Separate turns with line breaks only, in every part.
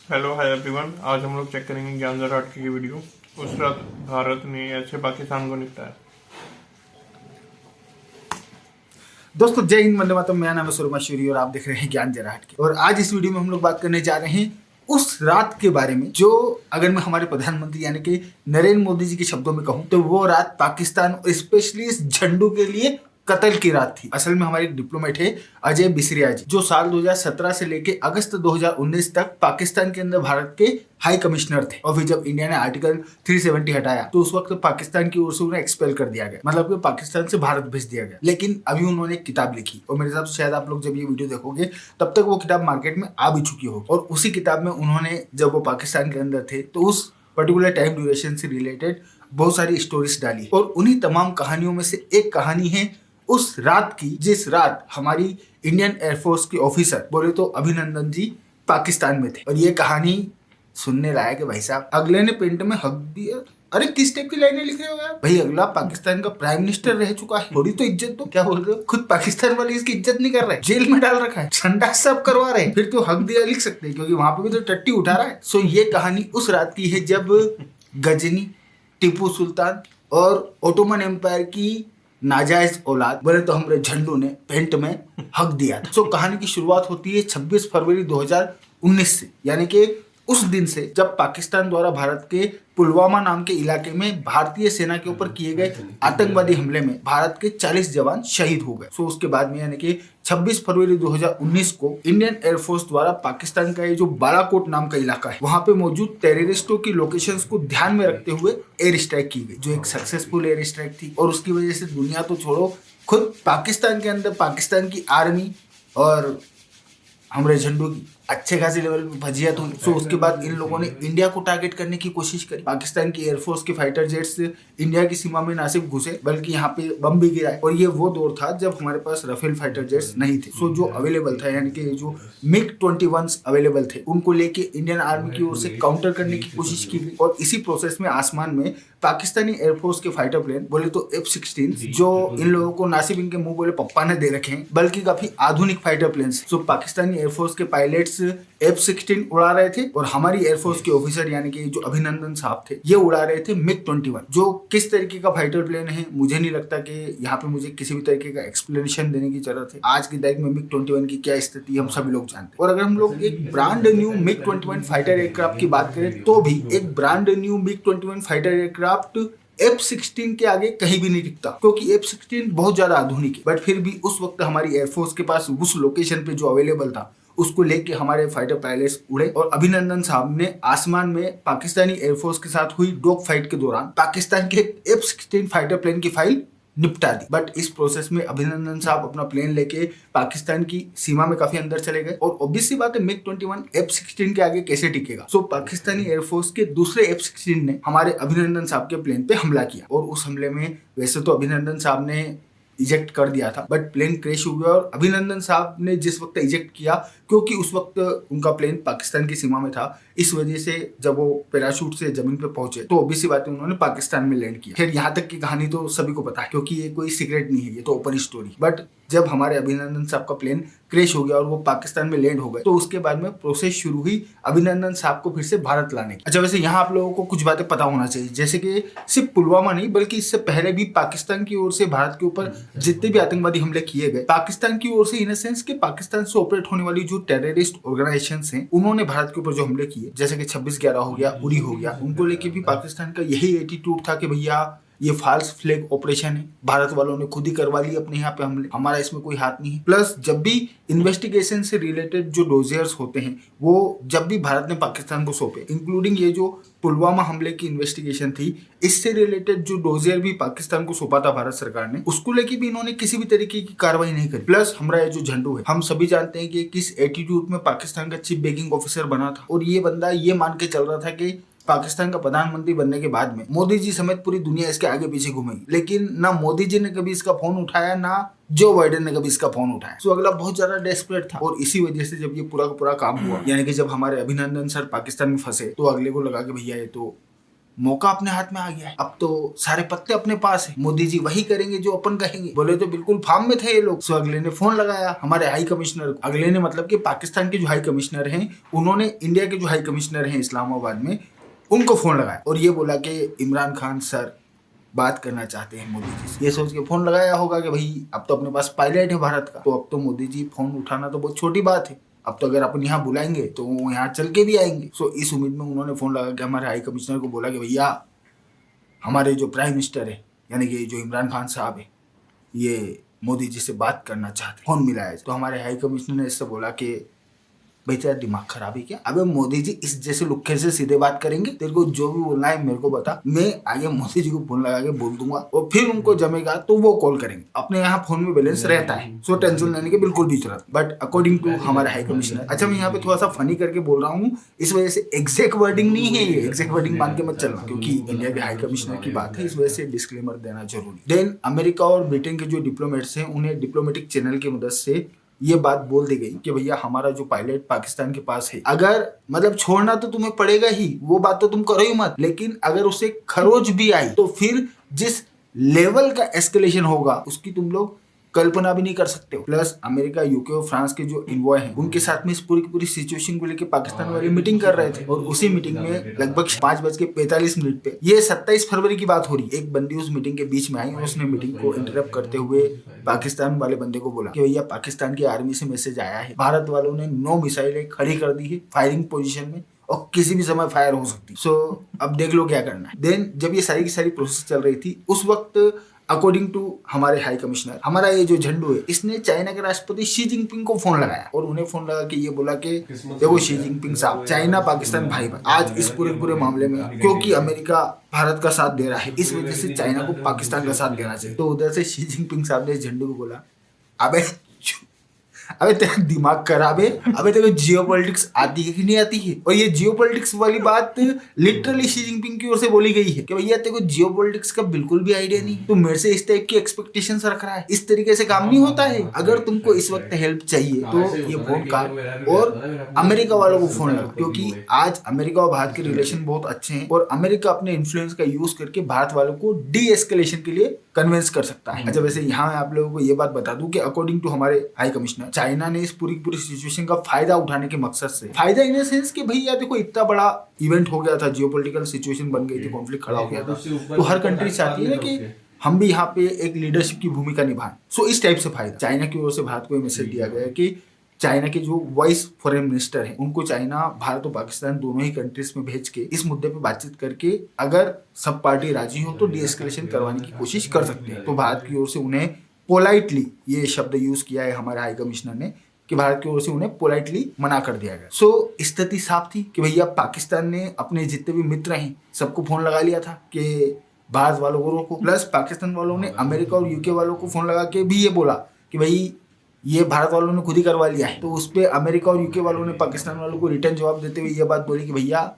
Hello hi everyone. आज हम लोग चेक करेंगे ज्ञान जराट की वीडियो। उस रात भारत ने ऐसे पाकिस्तान को निपटाया।
दोस्तों जय हिंद, वंदे मातरम। मेरा नाम है सुरमा शूरी और आप देख रहे हैं ज्ञान जराट की। और आज इस वीडियो में हम लोग बात करने जा रहे हैं उस रात के बारे में जो, अगर मैं हमारे प्रधानमंत्री यानी कि नरेंद्र मोदी जी के शब्दों में कहूं तो वो रात पाकिस्तान स्पेशली इस झंडू के लिए कत्ल की रात थी। असल में हमारे एक डिप्लोमेट है अजय बिसरिया जी, जो साल 2017 से लेके अगस्त 2019 तक पाकिस्तान के अंदर भारत के हाई कमिश्नर थे। और फिर जब इंडिया ने आर्टिकल 370 हटाया तो उस वक्त पाकिस्तान की ओर से उन्हें एक्सपेल कर दिया गया, मतलब कि पाकिस्तान से भारत भेज दिया गया। लेकिन अभी उन्होंने एक किताब लिखी और मेरे हिसाब से शायद आप लोग जब ये वीडियो देखोगे तब तक वो किताब मार्केट में आ भी चुकी होगी। और उसी किताब में उन्होंने, जब वो पाकिस्तान के अंदर थे, तो उस पर्टिकुलर टाइम ड्यूरेशन से रिलेटेड बहुत सारी स्टोरीज डाली। और उन्हीं तमाम कहानियों में से एक कहानी है उस रात की, जिस रात हमारी इंडियन एयरफोर्स के ऑफिसर, बोले तो अभिनंदन जी, पाकिस्तान में थे। और ये कहानी सुनने लायक है भाई साहब। अगले ने पेंट में हक दिया। अरे किस टाइप की लाइनें लिख रहे हो यार भाई? अगला पाकिस्तान का प्राइम मिनिस्टर रह चुका है, थोड़ी तो इज्जत दो। क्या बोल रहे हो? खुद पाकिस्तान वाले इसकी इज्जत नहीं कर रहे, जेल में डाल रखा है, ठंडा सब करवा रहे हैं, फिर तो हक दिया लिख सकते हैं क्योंकि वहां पे भी तो टट्टी उठा रहा है। सो ये कहानी उस रात की है जब गजनी, टिप्पू सुल्तान और ओटोमन एम्पायर की नाजायज औलाद, बोले तो हमारे झंडू ने पेंट में हक दिया था। सो कहानी की शुरुआत होती है 26 फरवरी 2019 से, यानी कि उस दिन से जब पाकिस्तान द्वारा भारत के पुलवामा नाम के इलाके में भारतीय सेना के ऊपर किए गए आतंकवादी हमले में भारत के 40 जवान शहीद हो गए। सो उसके बाद में यानी कि 26 फरवरी 2019 को इंडियन एयरफोर्स द्वारा पाकिस्तान का ये जो बालाकोट नाम का इलाका है वहां पे मौजूद टेररिस्टों की लोकेशंस को ध्यान में रखते हुए एयर स्ट्राइक की गई, जो एक सक्सेसफुल एयर स्ट्राइक थी। और उसकी वजह से दुनिया तो छोड़ो, खुद पाकिस्तान के अंदर पाकिस्तान की आर्मी और हमारे झंडू की अच्छे खासे लेवल पे भजिया तो। सो उसके बाद इन लोगों ने इंडिया को टारगेट करने की कोशिश करी। पाकिस्तान की एयरफोर्स के फाइटर जेट्स इंडिया की सीमा में ना सिर्फ घुसे बल्कि यहाँ पे बम भी गिराए। और ये वो दौर था जब हमारे पास राफेल फाइटर जेट्स नहीं थे। सो जो अवेलेबल था, यानी कि जो मिग 21 अवेलेबल थे, उनको लेके इंडियन आर्मी की ओर से काउंटर करने की कोशिश की गई। और इसी प्रोसेस में आसमान में पाकिस्तानी एयरफोर्स के फाइटर प्लेन, बोले तो F-16, जो इन लोगों को ना सिर्फ इनके मुंह बोले पप्पा ने दे रखे हैं बल्कि काफी आधुनिक फाइटर प्लेन। सो पाकिस्तानी एयरफोर्स के पायलट्स F-16 उड़ा रहे थे और हमारी एयरफोर्स के ऑफिसर यानी कि जो अभिनंदन साहब थे, ये उड़ा रहे थे मिग 21। जो किस तरीके का फाइटर प्लेन है मुझे नहीं लगता कि यहाँ पे मुझे किसी भी तरीके का एक्सप्लेनेशन देने की जरूरत है। आज की तारीख में मिग 21 की क्या स्थिति हम सभी लोग जानते हैं। और अगर हम लोग एक brand new MiG 21 fighter aircraft की बात करें तो भी एक brand new MiG 21 fighter aircraft F-16 के आगे कहीं भी नहीं टिकता, क्योंकि F-16 बहुत ज्यादा आधुनिक है। बट फिर भी उस वक्त हमारी एयरफोर्स के पास उस लोकेशन पे जो अवेलेबल था उसको लेके हमारे फाइटर पायलट्स उड़े। और अभिनंदन साहब ने आसमान में पाकिस्तानी एयरफोर्स के साथ हुई डॉग फाइट के दौरान पाकिस्तान के F-16 फाइटर प्लेन की फाइल निपटा दी। बट इस प्रोसेस में अभिनंदन साहब अपना प्लेन लेके पाकिस्तान की सीमा में काफी अंदर चले गए। और ऑब्वियस सी बात है, मिग 21 F-16 के आगे कैसे टिकेगा। सो पाकिस्तानी एयरफोर्स के दूसरे F-16 ने हमारे अभिनंदन साहब के प्लेन पे हमला किया। और उस हमले में वैसे तो अभिनंदन साहब ने इजेक्ट कर दिया था, बट प्लेन क्रैश हो गया। और अभिनंदन साहब ने जिस वक्त इजेक्ट किया, क्योंकि उस वक्त उनका प्लेन पाकिस्तान की सीमा में था, इस वजह से जब वो पैराशूट से जमीन पे पहुंचे तो ऑब्वियस सी बात है उन्होंने पाकिस्तान में लैंड किया। फिर यहाँ तक की कहानी तो सभी को पता है, क्योंकि ये कोई सीक्रेट नहीं है, ये तो ओपन स्टोरी। बट जब हमारे अभिनंदन साहब का प्लेन क्रैश हो गया और वो पाकिस्तान में लैंड हो गए तो उसके बाद में प्रोसेस शुरू हुई अभिनंदन साहब को फिर से भारत लाने की। अच्छा, वैसे यहाँ आप लोगों को कुछ बातें पता होना चाहिए, जैसे कि सिर्फ पुलवामा नहीं बल्कि इससे पहले भी पाकिस्तान की ओर से भारत के ऊपर जितने भी आतंकवादी हमले किए गए, पाकिस्तान की ओर से, इन सेंस के पाकिस्तान से ऑपरेट होने वाली जो टेररिस्ट ऑर्गेनाइजेशंस हैं, उन्होंने भारत के ऊपर जो हमले किए, जैसे कि 26/11 हो गया, उरी हो गया, उनको लेके भी पाकिस्तान का यही एटीट्यूड था कि भैया ये फॉल्स फ्लैग ऑपरेशन है, भारत वालों ने खुद ही करवा ली अपने यहाँ पे हमले, हमारा इसमें कोई हाथ नहीं है। प्लस जब भी इन्वेस्टिगेशन से रिलेटेड जो डोजियर्स होते हैं वो जब भी भारत ने पाकिस्तान को सौंपे, इंक्लूडिंग ये जो पुलवामा हमले की इन्वेस्टिगेशन थी, इससे रिलेटेड जो डोजियर भी पाकिस्तान को सौंपा था भारत सरकार ने, उसको लेके भी इन्होंने किसी भी तरीके की कार्रवाई नहीं करी। प्लस हमारा ये जो झंडू है, हम सभी जानते हैं कि किस एटीट्यूड में पाकिस्तान का चीफ बेगिंग ऑफिसर बना था। और ये बंदा ये मान के चल रहा था कि पाकिस्तान का प्रधानमंत्री बनने के बाद में मोदी जी समेत पूरी दुनिया इसके आगे पीछे घूमेगी, लेकिन ना मोदी जी ने कभी इसका फोन उठाया, ना जो बाइडेन ने कभी इसका फोन उठाया। तो अगला बहुत ज्यादा डेस्परेट था। और इसी वजह से जब ये पूरा का पूरा काम हुआ, यानी कि जब हमारे अभिनंदन सर पाकिस्तान में फंसे, तो अगले को लगा कि भैया ये तो मौका अपने हाथ में आ गया है, अब तो सारे पत्ते अपने पास है, मोदी जी वही करेंगे जो अपन कहेंगे। बोले तो बिल्कुल फार्म में थे ये लोग। सो अगले ने फोन लगाया हमारे हाई कमिश्नर को। अगले ने मतलब कि पाकिस्तान के जो हाई कमिश्नर हैं, उन्होंने इंडिया के जो हाई कमिश्नर हैं इस्लामाबाद में, उनको फोन लगाया और ये बोला कि इमरान खान सर बात करना चाहते हैं मोदी जी से। ये सोच के फोन लगाया होगा कि भाई अब तो अपने पास पायलट है भारत का, तो अब तो मोदी जी फोन उठाना तो बहुत छोटी बात है, अब तो अगर अपन यहाँ बुलाएंगे तो वो यहाँ चल के भी आएंगे। सो इस उम्मीद में उन्होंने फोन लगा के हमारे हाई कमिश्नर को बोला कि भैया हमारे जो प्राइम मिनिस्टर है यानी कि जो इमरान खान साहब है, ये मोदी जी से बात करना चाहते, फोन मिलाया। तो हमारे हाई कमिश्नर ने इससे बोला कि भाई तेरा दिमाग खराब है क्या? अबे मोदी जी इस जैसे लुक्खे से सीधे बात करेंगे, तेरे को जो भी बोलना है मेरे को बता, मैं आगे मोदी जी को फोन लगा के बोल दूंगा और फिर उनको जमेगा तो वो कॉल करेंगे। अपने यहाँ फोन में बैलेंस रहता है, सो टेंशन लेने की बिल्कुल भी जरूरत। बट अकॉर्डिंग टू हमारे हाई कमिश्नर, अच्छा मैं यहाँ पे थोड़ा सा फनी करके बोल रहा हूँ, इस वजह से एग्जैक्ट वर्डिंग नहीं है, ये एग्जैक्ट वर्डिंग मान के मत चलना, क्योंकि इंडिया के हाई कमिश्नर की बात है, इस वजह से डिस्क्लेमर देना जरूरी। देन अमेरिका और ब्रिटेन के जो डिप्लोमेट्स हैं, उन्हें डिप्लोमेटिक चैनल की मदद से ये बात बोल दी गई कि भैया हमारा जो पायलट पाकिस्तान के पास है, अगर मतलब छोड़ना तो तुम्हें पड़ेगा ही, वो बात तो तुम करो ही मत, लेकिन अगर उसे खरोच भी आई तो फिर जिस लेवल का एस्केलेशन होगा उसकी तुम लोग कल्पना भी नहीं कर सकते हो। प्लस अमेरिका, यूके और फ्रांस के जो इन्वॉय हैं, उनके साथ में इस पूरी की पूरी सिचुएशन को लेकर पाकिस्तान वाले मीटिंग कर रहे थे और उसी मीटिंग में लगभग 5:45 पे, ये 27 फरवरी की बात हो रही, एक बंदी उस मीटिंग के बीच में आई और उसने मीटिंग को इंटरप्ट करते हुए पाकिस्तान वाले बंदे को बोला कि भैया पाकिस्तान की आर्मी से मैसेज आया है, भारत वालों ने 9 मिसाइलें खड़ी कर दी है फायरिंग पोजिशन में और किसी भी समय फायर हो सकती। सो अब देख लो क्या करना है। देन जब ये सारी की सारी प्रोसेस चल रही थी, उस वक्त अकॉर्डिंग टू हमारे हाई कमिश्नर, हमारा ये जो झंडू है, इसने चाइना के राष्ट्रपति शी जिनपिंग को फोन लगाया और उन्हें फोन लगा के ये बोला कि देखो शी जिनपिंग साहब, चाइना पाकिस्तान भाई भाई, आज इस पूरे मामले में क्योंकि अमेरिका भारत का साथ दे रहा है, इस वजह से चाइना को पाकिस्तान का साथ देना चाहिए। तो उधर से शी जिनपिंग साहब ने झंडू को बोला, अबे तेरा दिमाग खराब है, अबे तेरे को जियोपॉलिटिक्स आती है कि नहीं आती है? और ये जियोपॉलिटिक्स वाली बात लिटरली शी जिनपिंग की ओर से बोली गई है कि भैया तेरे को जियोपॉलिटिक्स का बिल्कुल भी आइडिया नहीं, तू मेरे से इस टाइप की एक्सपेक्टेशंस रख रहा है, इस तरीके से काम नहीं होता है। अगर तुमको इस वक्त हेल्प चाहिए तो ये फोन काट और अमेरिका वालों को फोन लगा, क्योंकि आज अमेरिका और भारत के रिलेशन बहुत अच्छे हैं और अमेरिका अपने इन्फ्लुएंस का यूज करके भारत वालों को डी एस्केलेशन के लिए कन्विंस कर सकता है। अच्छा वैसे यहाँ मैं आप लोगों को ये बात बता दूं कि अकॉर्डिंग टू हमारे हाई कमिश्नर, चाइना ने इस पूरी सिचुएशन का फायदा उठाने के मकसद से, फायदा इन सेंस कि भैया देखो इतना बड़ा इवेंट हो गया था, जियोपॉलिटिकल सिचुएशन बन गई थी, कॉन्फ्लिक्ट खड़ा हो गया था, तो हर कंट्री चाहती है कि हम भी यहाँ पे एक लीडरशिप की भूमिका निभाएं। सो इस टाइप से फायदा चाइना की ओर से भारत को मैसेज दिया गया कि चाइना के जो वाइस फॉरेन मिनिस्टर हैं, उनको चाइना, भारत और पाकिस्तान दोनों ही कंट्रीज में भेज के इस मुद्दे पे बातचीत करके अगर सब पार्टी राजी हो तो डी एस्केलेशन करवाने की कोशिश कर सकते हैं। तो भारत की ओर से उन्हें पोलाइटली, ये शब्द यूज किया है हमारे हाई कमिश्नर ने, कि भारत की ओर से उन्हें पोलाइटली मना कर दिया गया। सो स्थिति साफ थी कि भैया पाकिस्तान ने अपने जितने भी मित्र हैं सबको फोन लगा लिया था कि भारत वालों को रोको। प्लस पाकिस्तान वालों ने अमेरिका और यूके वालों को फोन लगा के भी ये बोला कि भाई ये भारत वालों ने खुद ही करवा लिया है। तो उस पर अमेरिका और यूके वालों ने पाकिस्तान वालों को रिटर्न जवाब देते हुए ये बात बोली कि भैया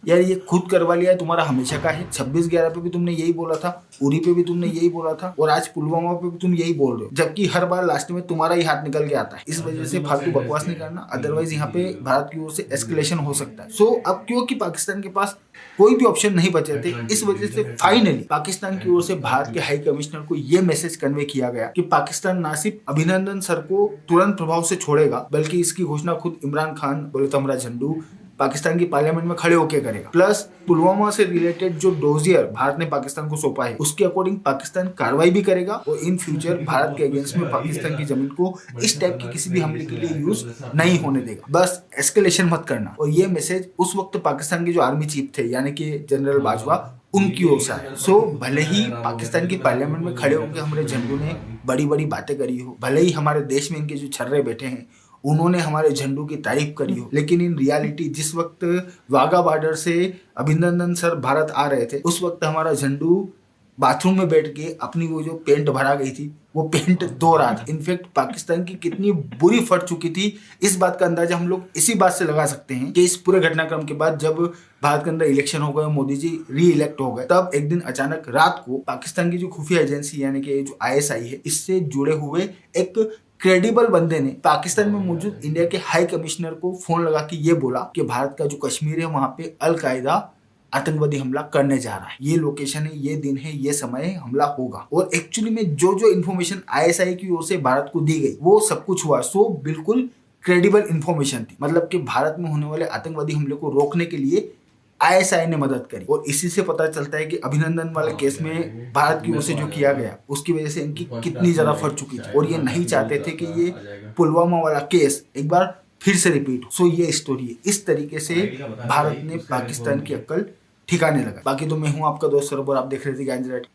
यार ये खुद करवा लिया है, तुम्हारा हमेशा का है। 26/11 पे भी तुमने यही बोला था, उरी पे भी तुमने यही बोला था और आज पुलवामा पे भी तुम यही बोल रहे हो, जबकि हर बार लास्ट में तुम्हारा ही हाथ निकल के आता है। इस वजह से फालतू बकवास नहीं करना, अदरवाइज यहाँ पे भारत की ओर से एस्केलेशन हो सकता है। सो अब क्योंकि पाकिस्तान के पास कोई भी ऑप्शन नहीं बचे थे, इस वजह से फाइनली पाकिस्तान की ओर से भारत के हाई कमिश्नर को यह मैसेज कन्वे किया गया कि पाकिस्तान ना सिर्फ अभिनंदन सर को तुरंत प्रभाव से छोड़ेगा, बल्कि इसकी घोषणा खुद इमरान खान, बोले तो हमारा झंडू, पाकिस्तान की पार्लियामेंट में खड़े होकर करेगा। प्लस पुलवामा से रिलेटेड जो डोजियर भारत ने पाकिस्तान को सौंपा है, उसके अकॉर्डिंग पाकिस्तान कार्रवाई भी करेगा और इन फ्यूचर भारत के अगेंस्ट में पाकिस्तान की जमीन को इस टाइप की किसी भी हमले के लिए यूज नहीं होने देगा। बस एस्केलेशन मत करना। और ये मैसेज उस वक्त पाकिस्तान के जो आर्मी चीफ थे यानी कि जनरल बाजवा, उनकी ओर से आया। सो भले ही पाकिस्तान की पार्लियामेंट में खड़े होकर हमारे झंडू ने बड़ी बड़ी बातें करी हो, भले ही हमारे देश में इनके जो छर्रे बैठे हैं उन्होंने हमारे झंडू की तारीफ करी हो, लेकिन इन रियलिटी जिस वक्त वाघा बॉर्डर से अभिनंदन सर भारत आ रहे थे, उस वक्त हमारा झंडू बाथरूम में बैठ के अपनी वो जो पेंट भरा गई थी वो पेंट धो रहा था। इनफैक्ट पाकिस्तान की कितनी बुरी फट चुकी थी, इस बात का अंदाजा हम लोग इसी बात से लगा सकते हैं कि इस पूरे घटनाक्रम के बाद जब भारत के अंदर इलेक्शन हो गए, मोदी जी री इलेक्ट हो गए, तब एक दिन अचानक रात को पाकिस्तान की जो खुफिया एजेंसी यानी कि जो ISI है, इससे जुड़े हुए एक क्रेडिबल बंदे ने पाकिस्तान में मौजूद इंडिया के हाई कमिश्नर को फोन लगा के ये बोला कि भारत का जो कश्मीर है वहां पे अल कायदा आतंकवादी हमला करने जा रहा है, ये लोकेशन है, ये दिन है, ये समय है, हमला होगा। और एक्चुअली में जो जो इन्फॉर्मेशन ISI की ओर से भारत को दी गई वो सब कुछ हुआ। सो बिल्कुल क्रेडिबल इन्फॉर्मेशन थी, मतलब कि भारत में होने वाले आतंकवादी हमले को रोकने के लिए ISI ने मदद करी। और इसी से पता चलता है कि अभिनंदन वाले केस में भारत की ओर से जो किया गया उसकी वजह से इनकी कितनी ज्यादा फट चुकी थी, और ये नहीं चाहते थे कि ये पुलवामा वाला केस एक बार फिर से रिपीट हो। सो ये स्टोरी है। इस तरीके से भारत ने पाकिस्तान की अक्ल ठिकाने लगा। बाकी तो मैं हूं आपका दोस्त सौरभ और आप देख रहे थे ज्ञान जराट।